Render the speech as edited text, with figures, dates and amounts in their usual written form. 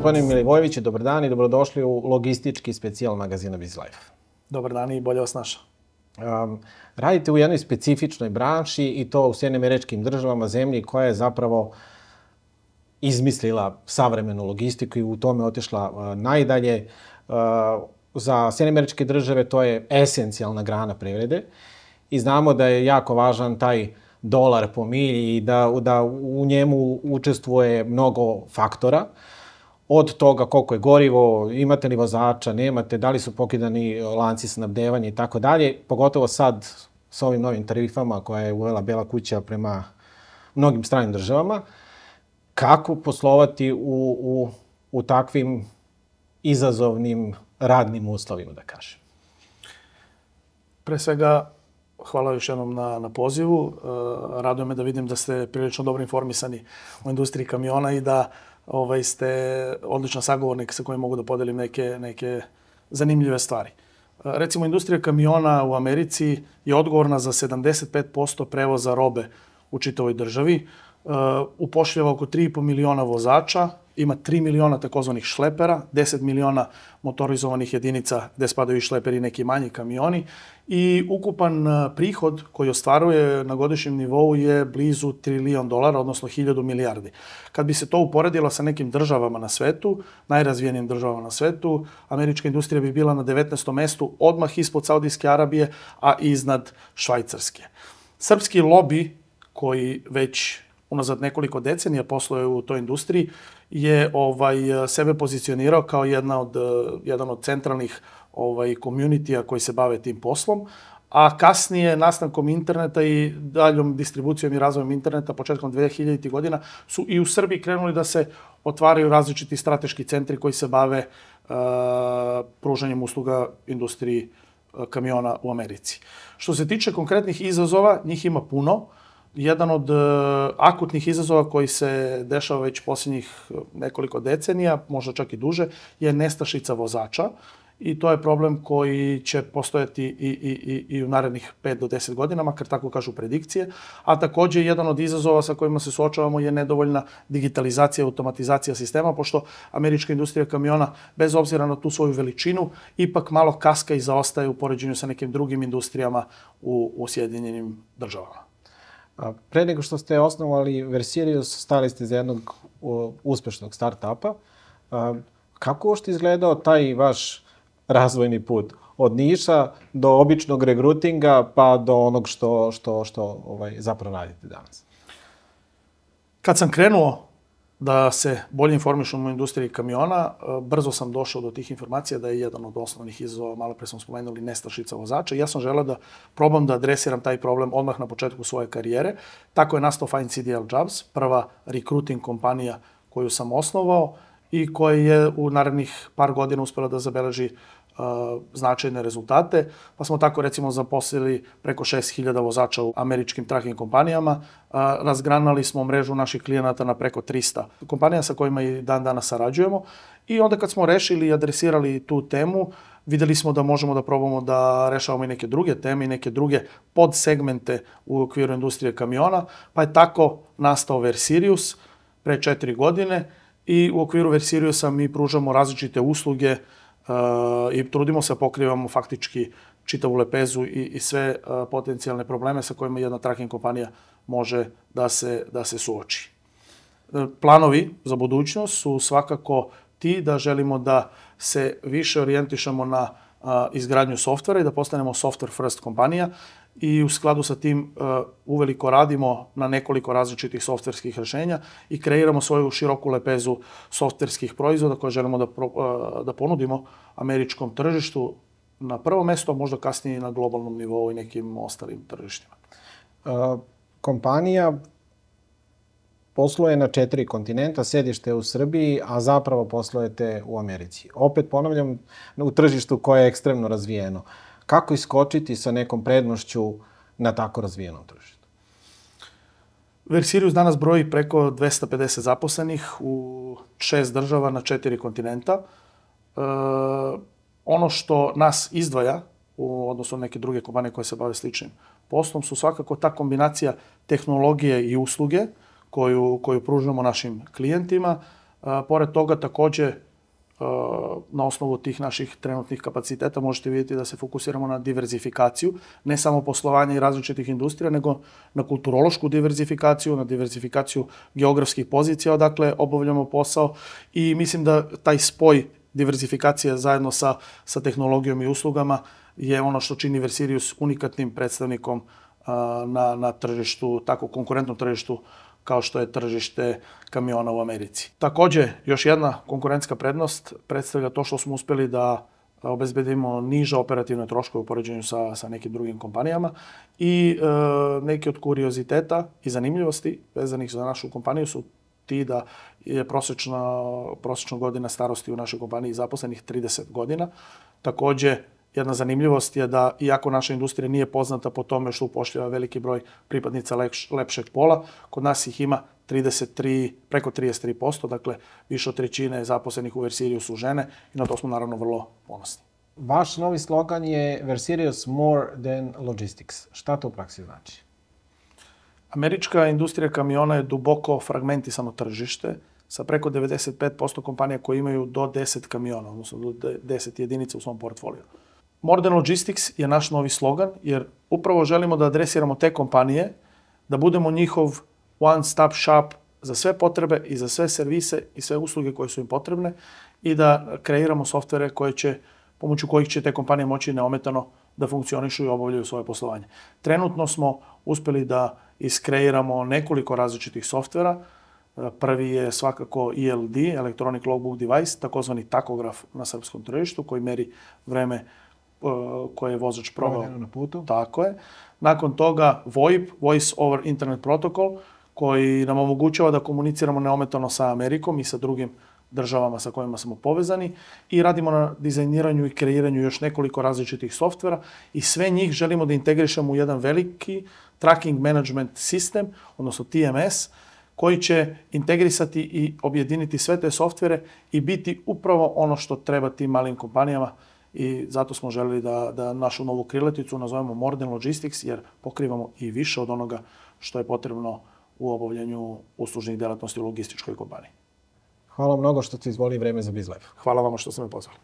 Gospodin Milivojević, dobar dan i dobrodošli u logistički specijal magazina BizLife. Dobar dan i bolje vas našao. Radite u jednoj specifičnoj branši i to u Sjedinjenim Američkim Državama, zemlji koja je zapravo izmislila savremenu logistiku i u tome otišla najdalje. Za Sjedinjene Američke Države to je esencijalna grana privrede i znamo da je jako važan taj dolar po milji i da u njemu učestvuje mnogo faktora. Od toga koliko je gorivo, imate li vozača, nemate, da li su pokidani lanci snabdevanja i tako dalje. Pogotovo sad s ovim novim tarifama koje je uvela Bela kuća prema mnogim stranim državama. Kako poslovati u takvim izazovnim radnim uslovima, da kažem? Pre svega, hvala još jednom na pozivu. Raduje me da vidim da ste prilično dobro informisani o industriji kamiona i da ste odličan sagovornik sa kojim mogu da podelim neke zanimljive stvari. Recimo, industrija kamiona u Americi je odgovorna za 75% prevoza robe u čitavoj državi. Upošljava oko 3,5 miliona vozača, ima 3 miliona takozvanih šlepera, 10 miliona motorizovanih jedinica gde spadaju i šleperi i neki manji kamioni i ukupan prihod koji ostvaruje na godišnjem nivou je blizu $1 trilion, odnosno 1000 milijardi. Kad bi se to uporedilo sa nekim državama na svetu, najrazvijenijim državama na svetu, američka industrija bi bila na 19. mestu, odmah ispod Saudijske Arabije, a iznad Švajcarske. Srpski lobi koji već unazad nekoliko decenija posluje u toj industriji, je sebe pozicionirao kao jedan od centralnih community-a koji se bave tim poslom, a kasnije nastankom interneta i daljom distribucijom i razvojem interneta početkom 2000. godina su i u Srbiji krenuli da se otvaraju različiti strateški centri koji se bave pružanjem usluga industriji kamiona u Americi. Što se tiče konkretnih izazova, njih ima puno. Jedan od akutnih izazova koji se dešava već posljednjih nekoliko decenija, možda čak i duže, je nestašica vozača. I to je problem koji će postojati i u narednih 5 do 10 godina, makar tako kažu predikcije. A također jedan od izazova sa kojima se suočavamo je nedovoljna digitalizacija i automatizacija sistema, pošto američka industrija kamiona, bez obzira na tu svoju veličinu, ipak malo kaska i zaostaje u poređenju sa nekim drugim industrijama u Sjedinjenim Državama. Pre nego što ste osnovali Versirius, stali ste za jednog uspešnog start-upa. Kako uopšte izgledao taj vaš razvojni put? Od Niša do običnog regrutinga pa do onog što zapravo radite danas? Kad sam krenuo da se bolje informišem o industriji kamiona, brzo sam došao do tih informacija da je jedan od osnovnih izazova, malo pre smo spomenuli, nestašica vozača. Ja sam želeo da probam da adresiram taj problem odmah na početku svoje karijere. Tako je nastao Find CDL Jobs, prva recruiting kompanija koju sam osnovao i koja je u narednih par godina uspela da zabeleži značajne rezultate. Pa smo tako recimo zaposlili preko 6000 vozača u američkim trucking kompanijama. Razgranali smo mrežu naših klijenata na preko 300 kompanija sa kojima i dan danas sarađujemo. I onda kad smo rešili i adresirali tu temu, videli smo da možemo da probamo da rešavamo i neke druge teme i neke druge podsegmente u okviru industrije kamiona. Pa je tako nastao Versirius pre 4 godine i u okviru Versiriusa mi pružamo različite usluge i trudimo se pokrivamo faktički čitavu lepezu i sve potencijalne probleme sa kojima jedna trucking kompanija može da se suoči. Planovi za budućnost su svakako ti da želimo da se više orijentišemo na izgradnju softvera i da postanemo software first kompanija i u skladu sa tim uveliko radimo na nekoliko različitih softverskih rešenja i kreiramo svoju široku lepezu softverskih proizvoda koje želimo da ponudimo američkom tržištu na prvo mesto, možda kasnije na globalnom nivou i nekim ostalim tržištima. Kompanija posluje na 4 kontinenta, sedište u Srbiji, a zapravo poslujete u Americi. Opet ponavljam, u tržištu koje je ekstremno razvijeno. Kako iskočiti sa nekom prednošću na tako razvijenom tržištu? Versirius danas broji preko 250 zaposlenih u 6 država na 4 kontinenta. Ono što nas izdvaja u odnosu na neke druge kompanije koje se bave sličnim poslom su svakako ta kombinacija tehnologije i usluge koju pružamo našim klijentima, Pored toga također na osnovu tih naših trenutnih kapaciteta možete vidjeti da se fokusiramo na diverzifikaciju, ne samo poslovanja i različitih industrija, nego na kulturološku diverzifikaciju, na diverzifikaciju geografskih pozicija odakle obavljamo posao i mislim da taj spoj diverzifikacije zajedno sa tehnologijom i uslugama je ono što čini Versirius unikatnim predstavnikom na tržištu, tako konkurentnom tržištu kao što je tržište kamiona u Americi. Također, još jedna konkurentska prednost predstavlja to što smo uspjeli da obezbedimo niže operativne troškove u poređenju sa nekim drugim kompanijama i neki od kurioziteta i zanimljivosti vezanih za našu kompaniju su ti da je prosječna godina starosti u našoj kompaniji zaposlenih 30 godina. Također, jedna zanimljivost je da, iako naša industrija nije poznata po tome što upošljava veliki broj pripadnica lepšeg pola, kod nas ih ima preko 33%, dakle više od trećine zaposlenih u Versirius su žene i na to smo naravno vrlo ponosni. Vaš novi slogan je Versirius more than logistics. Šta to u praksi znači? Američka industrija kamiona je duboko fragmentisano tržište sa preko 95% kompanija koje imaju do 10 kamiona, odnosno do 10 jedinica u svom portfoliju. More than logistics je naš novi slogan jer upravo želimo da adresiramo te kompanije, da budemo njihov one-stop shop za sve potrebe i za sve servise i sve usluge koje su im potrebne i da kreiramo softvere pomoću kojih će te kompanije moći neometano da funkcionišu i obavljaju svoje poslovanje. Trenutno smo uspjeli da iskreiramo nekoliko različitih softvera. Prvi je svakako ELD, Electronic Logbook Device, takozvani takograf na srpskom tržištu koji meri vreme koje je vozač proveo na putu. Tako je. Nakon toga VoIP, Voice over Internet Protocol, koji nam omogućava da komuniciramo neometano sa Amerikom i sa drugim državama sa kojima smo povezani i radimo na dizajniranju i kreiranju još nekoliko različitih softvera i sve njih želimo da integrišemo u jedan veliki tracking management sistem, odnosno TMS, koji će integrisati i objediniti sve te softvere i biti upravo ono što treba tim malim kompanijama i zato smo želeli da našu novu krilaticu nazovemo More than Logistics jer pokrivamo i više od onoga što je potrebno u obavljanju uslužnih delatnosti u logističkoj kompaniji. Hvala mnogo što ste izvolili vreme za BizLife. Hvala vama što ste me pozvali.